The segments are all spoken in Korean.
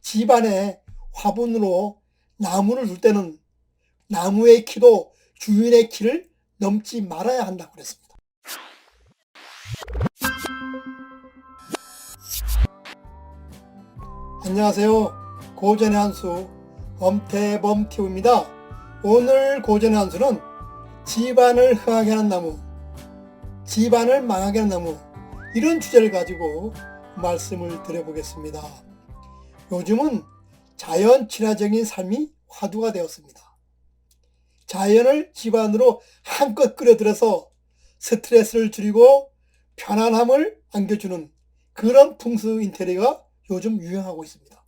집안에 화분으로 나무를 둘 때는 나무의 키도 주인의 키를 넘지 말아야 한다고 그랬습니다. 안녕하세요. 고전의 한수 엄태범TV입니다. 오늘 고전의 한수는 집안을 흥하게 하는 나무, 집안을 망하게 하는 나무, 이런 주제를 가지고 말씀을 드려보겠습니다. 요즘은 자연 친화적인 삶이 화두가 되었습니다. 자연을 집안으로 한껏 끌어들여서 스트레스를 줄이고 편안함을 안겨주는 그런 풍수 인테리어가 요즘 유행하고 있습니다.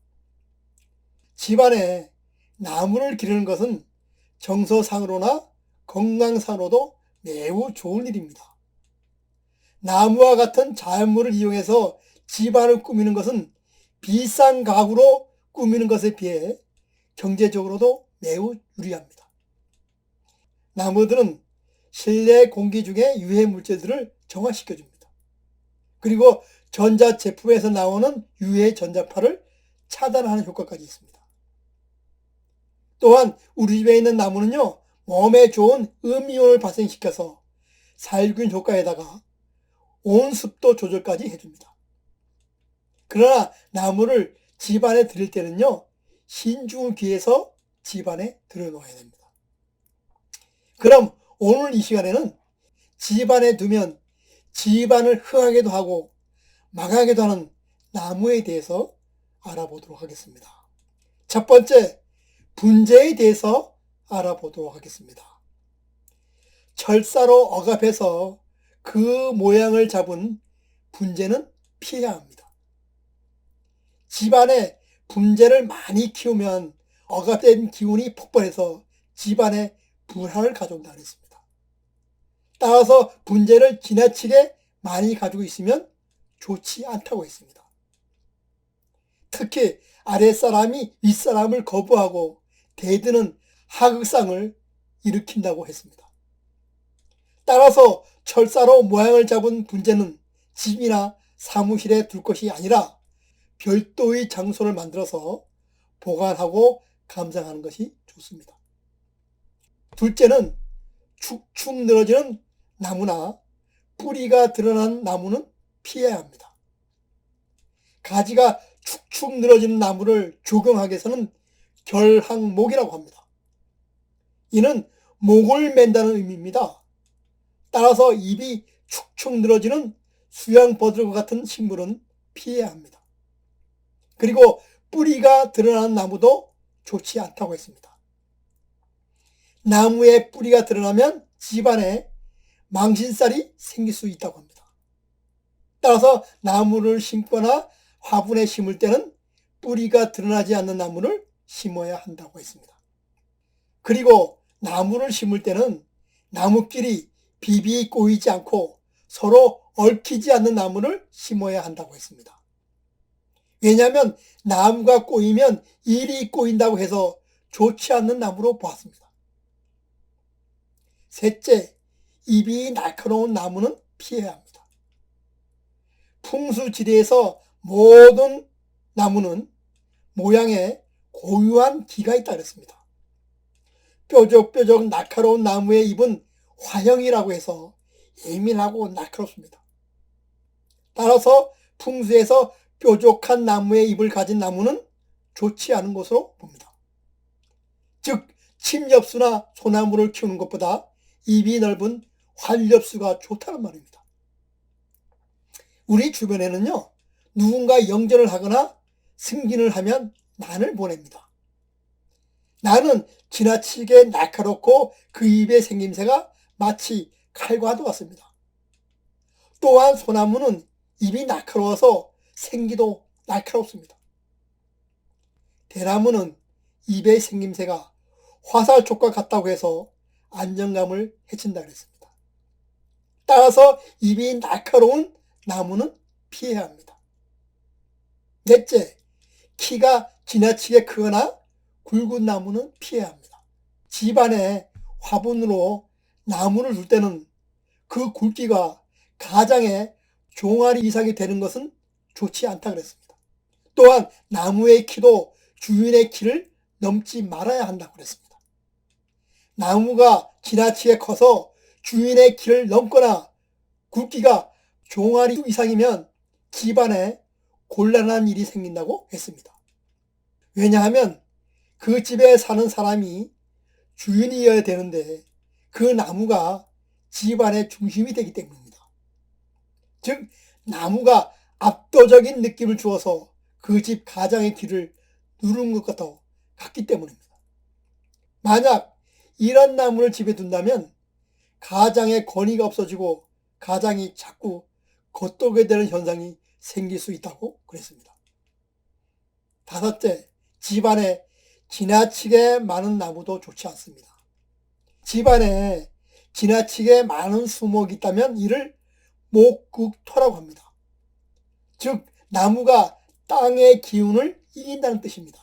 집안에 나무를 기르는 것은 정서상으로나 건강상으로도 매우 좋은 일입니다. 나무와 같은 자연물을 이용해서 집안을 꾸미는 것은 비싼 가구로 꾸미는 것에 비해 경제적으로도 매우 유리합니다. 나무들은 실내 공기 중에 유해 물질들을 정화시켜줍니다. 그리고 전자제품에서 나오는 유해 전자파를 차단하는 효과까지 있습니다. 또한 우리 집에 있는 나무는요, 몸에 좋은 음이온을 발생시켜서 살균 효과에다가 온습도 조절까지 해줍니다. 그러나 나무를 집안에 들일 때는요, 신중을 기해서 집안에 들여놓아야 됩니다. 그럼 오늘 이 시간에는 집안에 두면 집안을 흥하게도 하고 망하게도 하는 나무에 대해서 알아보도록 하겠습니다. 첫 번째, 분재에 대해서 알아보도록 하겠습니다. 철사로 억압해서 그 모양을 잡은 분재는 피해야 합니다. 집안에 분재를 많이 키우면 억압된 기운이 폭발해서 집안에 불화를 가져온다 그랬습니다. 따라서 분재를 지나치게 많이 가지고 있으면 좋지 않다고 했습니다. 특히 아랫사람이 윗사람을 거부하고 대드는 하극상을 일으킨다고 했습니다. 따라서 철사로 모양을 잡은 분재는 집이나 사무실에 둘 것이 아니라 별도의 장소를 만들어서 보관하고 감상하는 것이 좋습니다. 둘째는 축축 늘어지는 나무나 뿌리가 드러난 나무는 피해야 합니다. 가지가 축축 늘어지는 나무를 조경하기 위해서는 결항목이라고 합니다. 이는 목을 맨다는 의미입니다. 따라서 잎이 축축 늘어지는 수양버들과 같은 식물은 피해야 합니다. 그리고 뿌리가 드러나는 나무도 좋지 않다고 했습니다. 나무에 뿌리가 드러나면 집안에 망신살이 생길 수 있다고 합니다. 따라서 나무를 심거나 화분에 심을 때는 뿌리가 드러나지 않는 나무를 심어야 한다고 했습니다. 그리고 나무를 심을 때는 나무끼리 비비 꼬이지 않고 서로 얽히지 않는 나무를 심어야 한다고 했습니다. 왜냐하면 나무가 꼬이면 일이 꼬인다고 해서 좋지 않는 나무로 보았습니다. 셋째, 잎이 날카로운 나무는 피해야 합니다. 풍수지리에서 모든 나무는 모양에 고유한 기가 있다 그랬습니다. 뾰족뾰족 날카로운 나무의 잎은 화형이라고 해서 예민하고 날카롭습니다. 따라서 풍수에서 뾰족한 나무의 잎을 가진 나무는 좋지 않은 것으로 봅니다. 즉 침엽수나 소나무를 키우는 것보다 잎이 넓은 활엽수가 좋다는 말입니다. 우리 주변에는요, 누군가 영전을 하거나 승진을 하면 난을 보냅니다. 난은 지나치게 날카롭고 그 잎의 생김새가 마치 칼과도 같습니다. 또한 소나무는 잎이 날카로워서 생기도 날카롭습니다. 대나무는 잎의 생김새가 화살촉과 같다고 해서 안정감을 해친다 그랬습니다. 따라서 잎이 날카로운 나무는 피해야 합니다. 넷째, 키가 지나치게 크거나 굵은 나무는 피해야 합니다. 집안에 화분으로 나무를 둘 때는 그 굵기가 가장의 종아리 이상이 되는 것은 좋지 않다 그랬습니다. 또한 나무의 키도 주인의 키를 넘지 말아야 한다고 그랬습니다. 나무가 지나치게 커서 주인의 키를 넘거나 굵기가 종아리 이상이면 집안에 곤란한 일이 생긴다고 했습니다. 왜냐하면 그 집에 사는 사람이 주인이어야 되는데 그 나무가 집안의 중심이 되기 때문입니다. 즉 나무가 압도적인 느낌을 주어서 그 집 가장의 길을 누른 것과 같기 때문입니다. 만약 이런 나무를 집에 둔다면 가장의 권위가 없어지고 가장이 자꾸 겉돌게 되는 현상이 생길 수 있다고 그랬습니다. 다섯째, 집안에 지나치게 많은 나무도 좋지 않습니다. 집안에 지나치게 많은 수목이 있다면 이를 목극토라고 합니다. 즉 나무가 땅의 기운을 이긴다는 뜻입니다.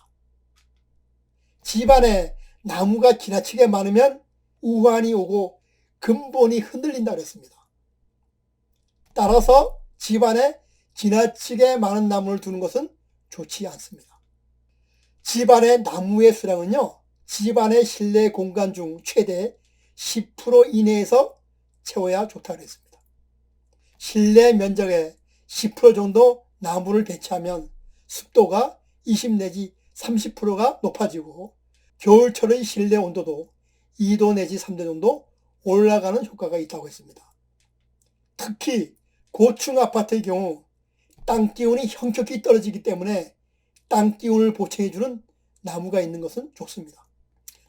집안에 나무가 지나치게 많으면 우환이 오고 근본이 흔들린다고 했습니다. 따라서 집안에 지나치게 많은 나무를 두는 것은 좋지 않습니다. 집안의 나무의 수량은요, 집안의 실내 공간 중 최대 10% 이내에서 채워야 좋다고 했습니다. 실내 면적의 10% 정도 나무를 배치하면 습도가 20 내지 30%가 높아지고 겨울철의 실내 온도도 2도 내지 3도 정도 올라가는 효과가 있다고 했습니다. 특히 고층 아파트의 경우 땅 기운이 현격히 떨어지기 때문에 땅 기운을 보충해주는 나무가 있는 것은 좋습니다.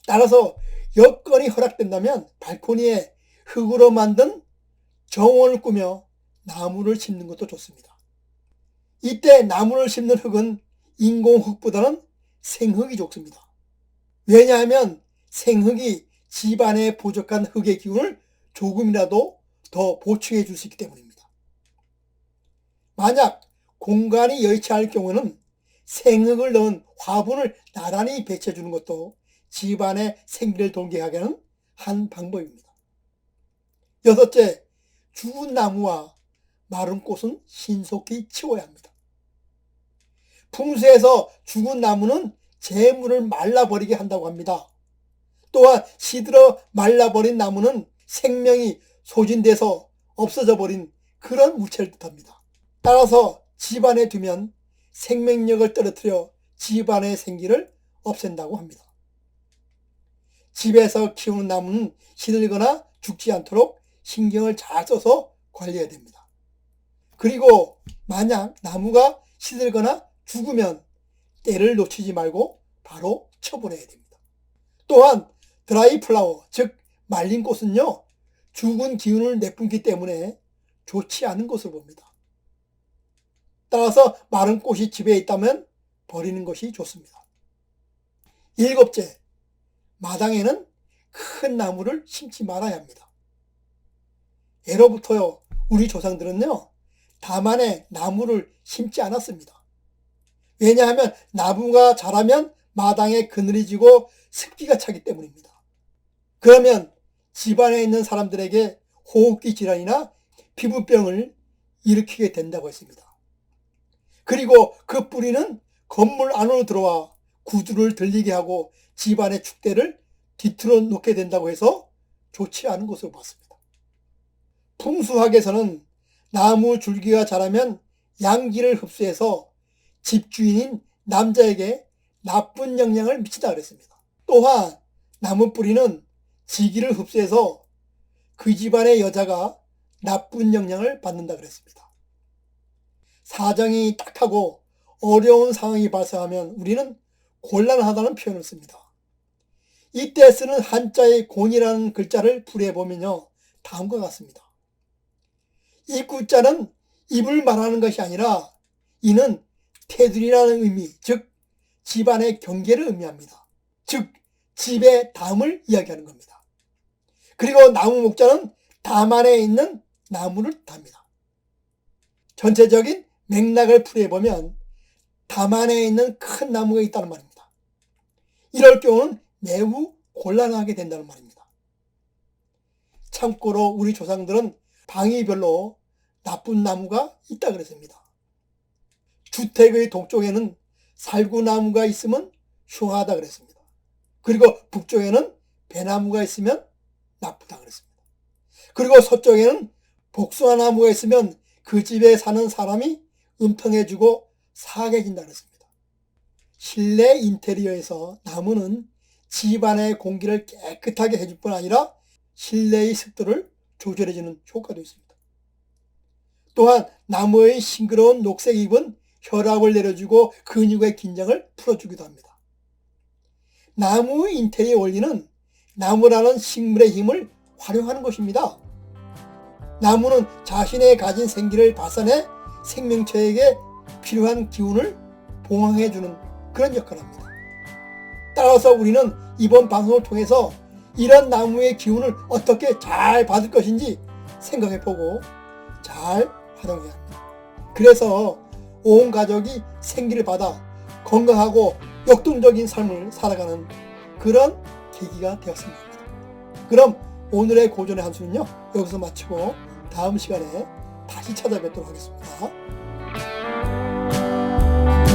따라서 여건이 허락된다면 발코니에 흙으로 만든 정원을 꾸며 나무를 심는 것도 좋습니다. 이때 나무를 심는 흙은 인공흙보다는 생흙이 좋습니다. 왜냐하면 생흙이 집안에 부족한 흙의 기운을 조금이라도 더 보충해 줄 수 있기 때문입니다. 만약 공간이 여의치 않을 경우는 생흙을 넣은 화분을 나란히 배치해 주는 것도 집안의 생기를 돌게 하는 한 방법입니다. 여섯째, 죽은 나무와 마른 꽃은 신속히 치워야 합니다. 풍수에서 죽은 나무는 재물을 말라버리게 한다고 합니다. 또한 시들어 말라버린 나무는 생명이 소진돼서 없어져 버린 그런 물체를 뜻합니다. 따라서 집안에 두면 생명력을 떨어뜨려 집안의 생기를 없앤다고 합니다. 집에서 키우는 나무는 시들거나 죽지 않도록 신경을 잘 써서 관리해야 됩니다. 그리고 만약 나무가 시들거나 죽으면 때를 놓치지 말고 바로 쳐보내야 됩니다. 또한 드라이 플라워, 즉 말린 꽃은요, 죽은 기운을 내뿜기 때문에 좋지 않은 것으로 봅니다. 따라서 마른 꽃이 집에 있다면 버리는 것이 좋습니다. 일곱째, 마당에는 큰 나무를 심지 말아야 합니다. 예로부터요, 우리 조상들은요, 다만에 나무를 심지 않았습니다. 왜냐하면 나무가 자라면 마당에 그늘이 지고 습기가 차기 때문입니다. 그러면 집안에 있는 사람들에게 호흡기 질환이나 피부병을 일으키게 된다고 했습니다. 그리고 그 뿌리는 건물 안으로 들어와 구두를 들리게 하고 집안의 축대를 뒤틀어 놓게 된다고 해서 좋지 않은 것으로 봤습니다. 풍수학에서는 나무 줄기가 자라면 양기를 흡수해서 집주인인 남자에게 나쁜 영향을 미친다 그랬습니다. 또한 나무 뿌리는 지기를 흡수해서 그 집안의 여자가 나쁜 영향을 받는다 그랬습니다. 사정이 딱하고 어려운 상황이 발생하면 우리는 곤란하다는 표현을 씁니다. 이때 쓰는 한자의 곤이라는 글자를 풀이해보면요, 다음과 같습니다. 이 구자는 입을 말하는 것이 아니라 이는 테두리라는 의미, 즉 집안의 경계를 의미합니다. 즉 집의 담을 이야기하는 겁니다. 그리고 나무 목자는 담 안에 있는 나무를 답니다. 전체적인 맥락을 풀이해보면 담 안에 있는 큰 나무가 있다는 말입니다. 이럴 경우는 매우 곤란하게 된다는 말입니다. 참고로 우리 조상들은 방위별로 나쁜 나무가 있다 그랬습니다. 주택의 동쪽에는 살구나무가 있으면 흉하다 그랬습니다. 그리고 북쪽에는 배나무가 있으면 나쁘다 그랬습니다. 그리고 서쪽에는 복숭아나무가 있으면 그 집에 사는 사람이 은평해지고 사악해진다 그랬습니다. 실내 인테리어에서 나무는 집안의 공기를 깨끗하게 해줄 뿐 아니라 실내의 습도를 조절해주는 효과도 있습니다. 또한 나무의 싱그러운 녹색 잎은 혈압을 내려주고 근육의 긴장을 풀어주기도 합니다. 나무의 인테리어 원리는 나무라는 식물의 힘을 활용하는 것입니다. 나무는 자신의 가진 생기를 발산해 생명체에게 필요한 기운을 봉황해주는 그런 역할을 합니다. 따라서 우리는 이번 방송을 통해서 이런 나무의 기운을 어떻게 잘 받을 것인지 생각해보고 잘 활용해야 합니다. 그래서 온 가족이 생기를 받아 건강하고 역동적인 삶을 살아가는 그런 계기가 되었으면 합니다. 그럼 오늘의 고전의 한 수는요, 여기서 마치고 다음 시간에 다시 찾아뵙도록 하겠습니다.